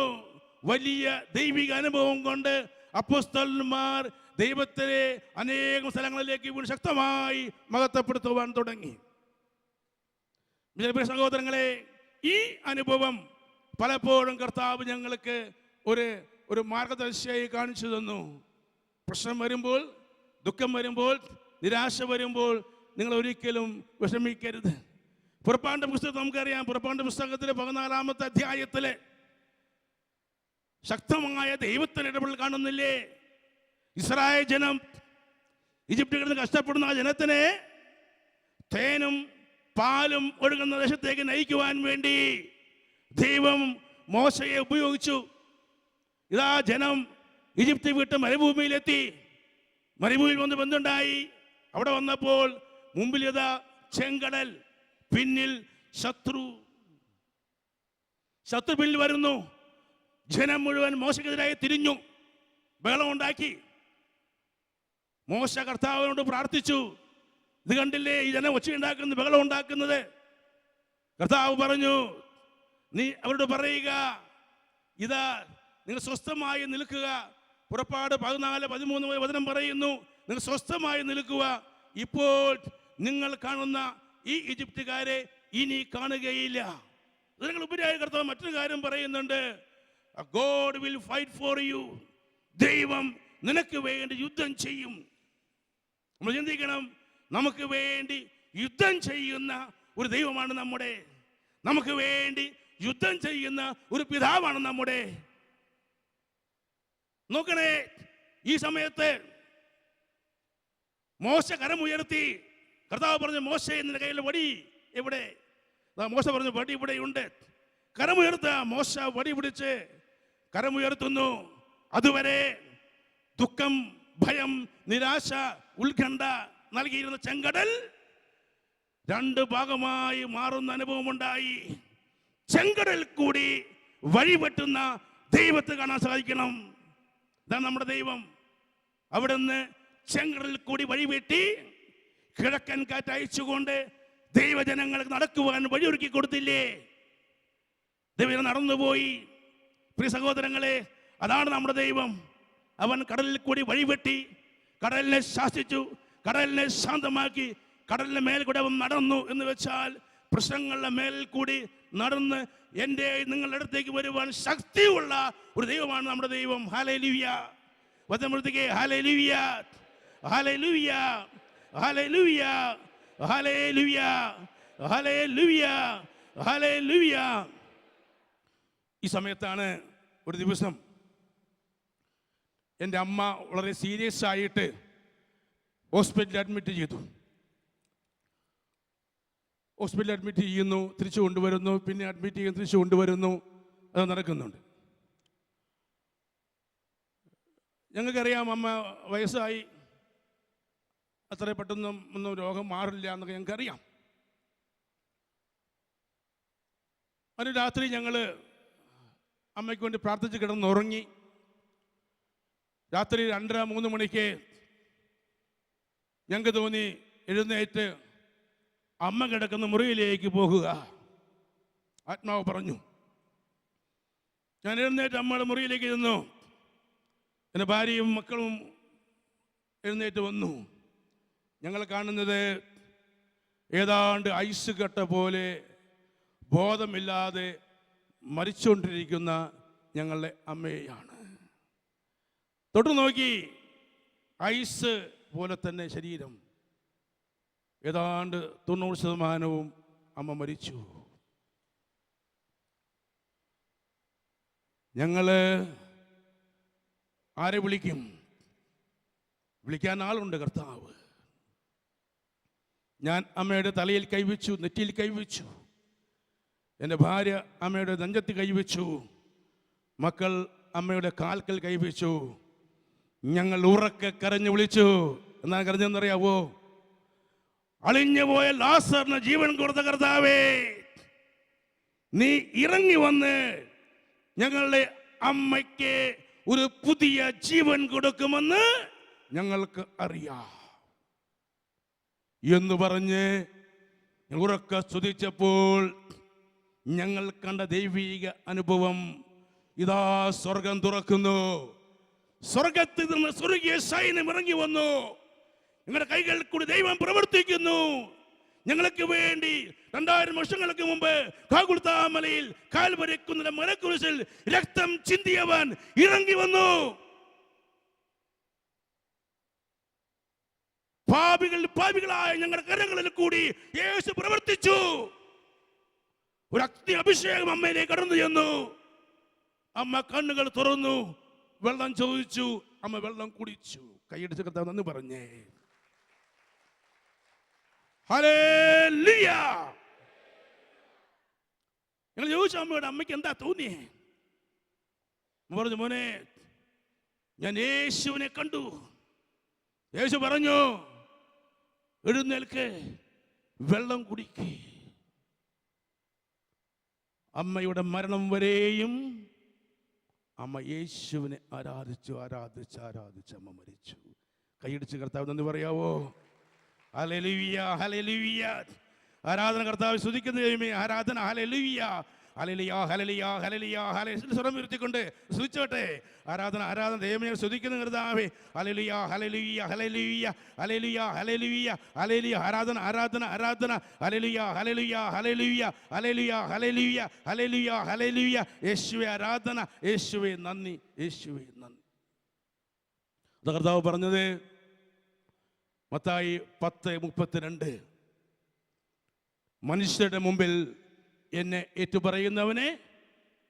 വലിയ ദൈവിക അനുഭവം കൊണ്ട് അപ്പോസ്തലന്മാർ ദൈവത്തിലെ അനേകം സ്ഥലങ്ങളിലേക്ക് വീണ് ശക്തമായി മഹത്വപ്പെടുത്തുവാൻ തുടങ്ങി. സഹോദരങ്ങളെ, ഈ അനുഭവം പലപ്പോഴും കർത്താവ് ഞങ്ങൾക്ക് ഒരു മാർഗദർശിയായി കാണിച്ചു തന്നു. പ്രശ്നം വരുമ്പോൾ, ദുഃഖം വരുമ്പോൾ, നിരാശ വരുമ്പോൾ നിങ്ങൾ ഒരിക്കലും വിഷമിക്കരുത്. പുറപ്പാടിന്റെ പുസ്തകം നമുക്കറിയാം. പുറപ്പാടിന്റെ പുസ്തകത്തിലെ 14-ാമത്തെ അധ്യായത്തിലെ ശക്തമായ ദൈവത്തിന്റെ ഇടപെടൽ കാണുന്നില്ലേ? ഇസ്രായേൽ ജനം ഈജിപ്തിൽ കിടന്ന് കഷ്ടപ്പെടുന്ന ആ ജനത്തിനെ തേനും പാലും ഒഴുകുന്ന ദേശത്തേക്ക് നയിക്കുവാൻ വേണ്ടി ദൈവം മോശയെ ഉപയോഗിച്ചു. ഇതാ ജനം ഈജിപ്തിൽ വിട്ട് മരുഭൂമിയിലെത്തി. മരുഭൂമിയിൽ വന്ന് ബന്ധുണ്ടായി. അവിടെ വന്നപ്പോൾ മുമ്പിൽ ഇതാ ചെങ്കടൽ, പിന്നിൽ ശത്രു പിന്നിൽ വരുന്നു. ജനം മുഴുവൻ മോശക്കെതിരായി തിരിഞ്ഞു, ബഹളമുണ്ടാക്കി. മോശ കർത്താവിനോട് പ്രാർത്ഥിച്ചു, ഇത് കണ്ടില്ലേ ഈ ജനം ഒച്ചയുണ്ടാക്കുന്നത്, ബഹളം ഉണ്ടാക്കുന്നത്? കർത്താവ് പറഞ്ഞു, നീ അവരോട് പറയുക, ഇതാ നിങ്ങൾ സ്വസ്ഥമായി നിൽക്കുക. പുറപ്പാട് 14-13 വചനം പറയുന്നു, നിങ്ങൾ സ്വസ്ഥമായി നിൽക്കുക. ഇപ്പോൾ നിങ്ങൾ കാണുന്ന ഈ ഈജിപ്തുകാരെ ഇനി കാണുകയില്ല. നിങ്ങൾ ഉപരിയായ കർത്താവ് മറ്റൊരു കാര്യം പറയുന്നുണ്ട്, God will fight for you. ദൈവം നിനക്ക് വേണ്ടി യുദ്ധം ചെയ്യും. നമ്മൾ ചിന്തിക്കണം, നമുക്ക് വേണ്ടി യുദ്ധം ചെയ്യുന്ന ഒരു ദൈവമാണ് നമ്മുടെ. നമുക്ക് വേണ്ടി യുദ്ധം ചെയ്യുന്ന ഒരു പിതാവാണ് നമ്മുടെ. നോക്കണേ, ഈ സമയത്ത് മോശ കരമുയർത്തി. കർത്താവ് പറഞ്ഞു, മോശ നിന്റെ കയ്യിലെ വടി എവിടെ? മോശ പറഞ്ഞു, വടി ഇവിടെയുണ്ട്. കരമുയർത്ത. മോശ വടി പിടിച്ച് കരമുയർത്തുന്നു. അതുവരെ ദുഃഖം, ഭയം, നിരാശ, ഉത്കണ്ഠ നൽകിയിരുന്ന ചെങ്കടൽ 2 ഭാഗമായി മാറുന്ന അനുഭവമുണ്ടായി. ചെങ്കടൽ കൂടി വഴിവെട്ടുന്ന ദൈവത്തെ കാണാൻ സാധിക്കണം. ഇതാണ് നമ്മുടെ ദൈവം. അവിടുന്ന് ചെങ്കടലിൽ കൂടി വഴിവെട്ടി കിഴക്കൻ കാറ്റ് അയച്ചുകൊണ്ട് ദൈവജനങ്ങൾക്ക് നടക്കുവാൻ വഴിയൊരുക്കി കൊടുത്തില്ലേ? ദൈവം നടന്നുപോയി. പ്രിയ സഹോദരങ്ങളെ, അതാണ് നമ്മുടെ ദൈവം. അവൻ കടലിൽ കൂടി വഴിവെട്ടി, കടലിനെ ശാസിച്ചു, കടലിനെ ശാന്തമാക്കി, കടലിന്റെ മേൽ കൂടെ അവൻ നടന്നു എന്ന് വെച്ചാൽ പ്രശ്നങ്ങളുടെ മേലിൽ കൂടി നടന്ന് എൻ്റെ നിങ്ങളുടെ അടുത്തേക്ക് വരുവാൻ ശക്തിയുള്ള ഒരു ദൈവമാണ് നമ്മുടെ ദൈവം. ഹല്ലേലൂയ. വചനമൃത്തിക്ക് ഹല്ലേലൂയ, ഹല്ലേലൂയ, ഹല്ലേലൂയ, ഹല്ലേലൂയ, ഹല്ലേലൂയ, ഹല്ലേലൂയ. ഈ സമയത്താണ് ഒരു ദിവസം എൻ്റെ അമ്മ വളരെ സീരിയസ് ആയിട്ട് ഹോസ്പിറ്റലിൽ അഡ്മിറ്റ് ചെയ്തു. ഹോസ്പിറ്റലിൽ അഡ്മിറ്റ് ചെയ്യുന്നു, തിരിച്ചു കൊണ്ടുവരുന്നു, പിന്നെ അഡ്മിറ്റ് ചെയ്യുന്നു, തിരിച്ചു കൊണ്ടുവരുന്നു. അത് നടക്കുന്നുണ്ട്. ഞങ്ങൾക്കറിയാം, അമ്മ വയസ്സായി, അത്ര പെട്ടെന്നൊന്നും രോഗം മാറില്ല എന്നൊക്കെ ഞങ്ങൾക്കറിയാം. ഒരു രാത്രി ഞങ്ങൾ അമ്മയ്ക്ക് വേണ്ടി പ്രാർത്ഥിച്ച് കിടന്നുറങ്ങി. രാത്രി 2:30-3 മണിക്ക് ഞങ്ങൾക്ക് തോന്നി എഴുന്നേറ്റ് അമ്മ കിടക്കുന്ന മുറിയിലേക്ക് പോകുക. ആത്മാവ് പറഞ്ഞു. ഞാൻ എഴുന്നേറ്റ് അമ്മയുടെ മുറിയിലേക്ക് ചെന്നു. എൻ്റെ ഭാര്യയും മക്കളും എഴുന്നേറ്റ് വന്നു. ഞങ്ങൾ കാണുന്നത് ഏതാണ്ട് ഐസ് കട്ട പോലെ ബോധമില്ലാതെ മരിച്ചുകൊണ്ടിരിക്കുന്ന ഞങ്ങളുടെ അമ്മയാണ്. തൊട്ടു നോക്കി, ഐസ് പോലെ തന്നെ ശരീരം. ഏതാണ്ട് 90% അമ്മ മരിച്ചു. ഞങ്ങൾ ആരെ വിളിക്കും? വിളിക്കാൻ ആളുണ്ട്, കർത്താവ്. ഞാൻ അമ്മയുടെ തലയിൽ കൈവച്ചു, നെറ്റിയിൽ കൈവച്ചു. എൻ്റെ ഭാര്യ അമ്മയുടെ നെഞ്ചത്ത് കൈവച്ചു. മക്കൾ അമ്മയുടെ കാൽക്കൽ കൈവച്ചു. ഞങ്ങൾ ഉറക്കെ കരഞ്ഞു വിളിച്ചു. എന്നാ കരഞ്ഞെന്നറിയാവോ? അളിഞ്ഞുപോയ ലാസറിന് ജീവൻ കൊടുത്ത കർത്താവേ, നീ ഇറങ്ങി വന്ന് ഞങ്ങളുടെ അമ്മയ്ക്ക് ഒരു പുതിയ ജീവൻ കൊടുക്കുമെന്ന് ഞങ്ങൾക്ക് അറിയാം എന്ന് പറഞ്ഞ് ഉറക്കെ സ്തുതിച്ചപ്പോൾ ഞങ്ങൾ കണ്ട ദൈവീക അനുഭവം, ഇതാ സ്വർഗം തുറക്കുന്നു. സ്വർഗത്തിൽ നിന്ന് സ്വർഗീയ സൈന്യം ഇറങ്ങി വന്നു. നിങ്ങളുടെ കൈകളിൽ കൂടി ദൈവം പ്രവർത്തിക്കുന്നു. ഞങ്ങൾക്ക് വേണ്ടി 2000 വർഷങ്ങൾക്ക് മുമ്പ് ഗോൽഗോഥാമലയിൽ കാൽവരിക്കുന്നിലെ മരക്കുരിശിൽ രക്തം ചിന്തിയവൻ ഇറങ്ങി വന്നു. പാപികളായ ഞങ്ങളുടെ കരങ്ങളിൽ കൂടി യേശു പ്രവർത്തിച്ചു. ഒരു അഗ്നി അഭിഷേകം അമ്മയിലേക്ക് കടന്നു ചെന്നു. അമ്മ കണ്ണുകൾ തുറന്നു, വെള്ളം ചോദിച്ചു, അമ്മ വെള്ളം കുടിച്ചു. കൈയടിച്ച് കർത്താവ് നന്ദി പറഞ്ഞേ. ഹല്ലേലൂയ. ഞങ്ങൾ ചോദിച്ചു അമ്മയോട്, അമ്മയ്ക്ക് എന്താ തോന്നിയേ? പറഞ്ഞു, മോനെ ഞാൻ യേശുവിനെ കണ്ടു. യേശു പറഞ്ഞു, എഴുന്നേൽക്ക്, വെള്ളം കുടിക്ക്. അമ്മയുടെ മരണം വരെയും അമ്മ യേശുവിനെ ആരാധിച്ചു അമ്മ മരിച്ചു. കൈയടിച്ച് കർത്താവ് നന്ദി പറയാവോ? Hallelujah, hallelujah. ആരാധന കർത്താവ് സ്തുതിക്കുന്ന ദൈവമേ, ആരാധന. ഹല്ലേലൂയ, ഹല്ലേലൂയ, ഹല്ലേലൂയ, ഹല്ലേലൂയ, ഹല്ലേലൂയ. സ്വരം ഉയർത്തിക്കൊണ്ട് സ്തുതിച്ചോട്ടെ. ആരാധന, ആരാധന ദൈവമേ സ്തുതിക്കുന്ന കർത്താവേ. ഹല്ലേലൂയ, ഹല്ലേലൂയ, ഹല്ലേലൂയ, ഹല്ലേലൂയ, ഹല്ലേലൂയ, ഹല്ലേലൂയ. ആരാധന, ആരാധന, ആരാധന. ഹല്ലേലൂയ, ഹല്ലേലൂയ, ഹല്ലേലൂയ, ഹല്ലേലൂയ, ഹല്ലേലൂയ, ഹല്ലേലൂയ, ഹല്ലേലൂയ. യേശുവേ ആരാധന, യേശുവേ നന്ദി, യേശുവേ നന്ദി. കർത്താവ് പറഞ്ഞത് മത്തായി 10:32, മനുഷ്യരുടെ മുമ്പിൽ എന്നെ ഏറ്റുപറയുന്നവനെ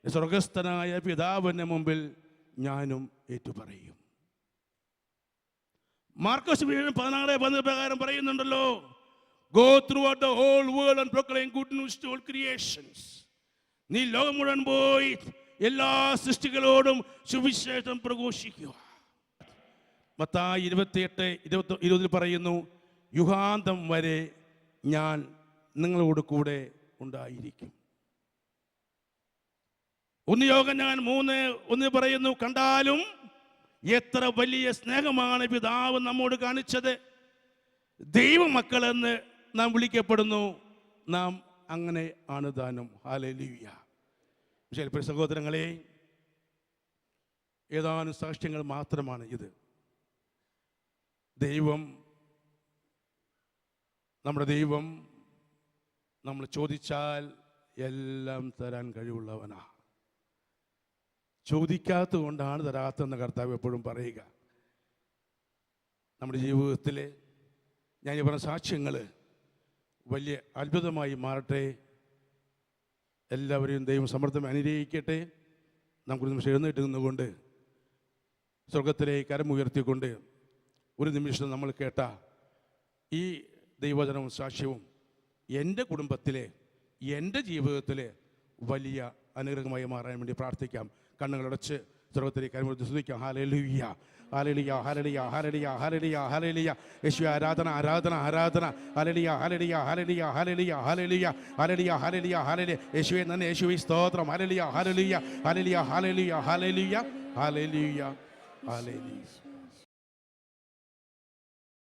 സ്വർഗസ്ഥനായ പിതാവിന്റെ മുമ്പിൽ ഞാനും ഏറ്റുപറയും. മാർക്കോസ് 14:15 പ്രകാരം പറയുന്നുണ്ടല്ലോ, go throughout the whole world and proclaim good news to all creations. നീ ലോകം മുഴുവൻ പോയി എല്ലാ സൃഷ്ടികളോടും സുവിശേഷം പ്രഘോഷിക്കുക. മത്തായി 28:20 പറയുന്നു, യുഗാന്തം വരെ ഞാൻ നിങ്ങളോട് കൂടെ ഉണ്ടായിരിക്കും. 1 യോഹന്നാൻ 3:1 പറയുന്നു, കണ്ടാലും എത്ര വലിയ സ്നേഹമാണ് പിതാവ് നമ്മോട് കാണിച്ചത്. ദൈവമക്കളെന്ന് നാം വിളിക്കപ്പെടുന്നു, നാം അങ്ങനെ ആണ് താനും. ഹല്ലേലൂയ. ചില സഹോദരങ്ങളെ, ഏതാനും സാക്ഷ്യങ്ങൾ മാത്രമാണ് ഇത്. നമ്മുടെ ദൈവം നമ്മൾ ചോദിച്ചാൽ എല്ലാം തരാൻ കഴിവുള്ളവനാ. ചോദിക്കാത്തത് കൊണ്ടാണ് തരാത്തെന്ന് കർത്താവ് എപ്പോഴും പറയുക. നമ്മുടെ ജീവിതത്തിൽ ഞാൻ ഈ പറഞ്ഞ സാക്ഷ്യങ്ങൾ വലിയ അത്ഭുതമായി മാറട്ടെ. എല്ലാവരെയും ദൈവം സമൃദ്ധമായി അനുഗ്രഹിക്കട്ടെ. നമുക്കൊരു നിമിഷം എഴുന്നേറ്റ് നിന്നുകൊണ്ട് സ്വർഗത്തിലേക്ക് കരമുയർത്തിക്കൊണ്ട് ഒരു നിമിഷം നമ്മൾ കേട്ട ഈ ദൈവവചനവും സാക്ഷ്യവും എൻ്റെ കുടുംബത്തിലെ, എൻ്റെ ജീവിതത്തിലെ വലിയ അനുഗ്രഹമായി മാറാൻ വേണ്ടി പ്രാർത്ഥിക്കാം. കണ്ണുകളടച്ച് സ്വർഗത്തിലേക്ക് കരമുയർത്തി സ്തുതിക്കാം. ഹല്ലേലൂയ, ഹല്ലേലൂയ, ഹല്ലേലൂയ, ഹല്ലേലൂയ, ഹല്ലേലൂയ, ഹല്ലേലൂയ. യേശുവേ ആരാധന, ആരാധന, ആരാധന. ഹല്ലേലൂയ, ഹല്ലേലൂയ, ഹല്ലേലൂയ, ഹല്ലേലൂയ, ഹല്ലേലൂയ, ഹല്ലേലൂയ, ഹല്ലേലൂയ, ഹല്ലേലൂയ. യേശുവേ നന്ദി, യേശുവേ സ്തോത്രം. ഹല്ലേലൂയ, ഹല്ലേലൂയ, ഹല്ലേലൂയ, ഹല്ലേലൂയ, ഹല്ലേലൂയ, ഹല്ലേലൂയ, ഹല്ലേലൂയ.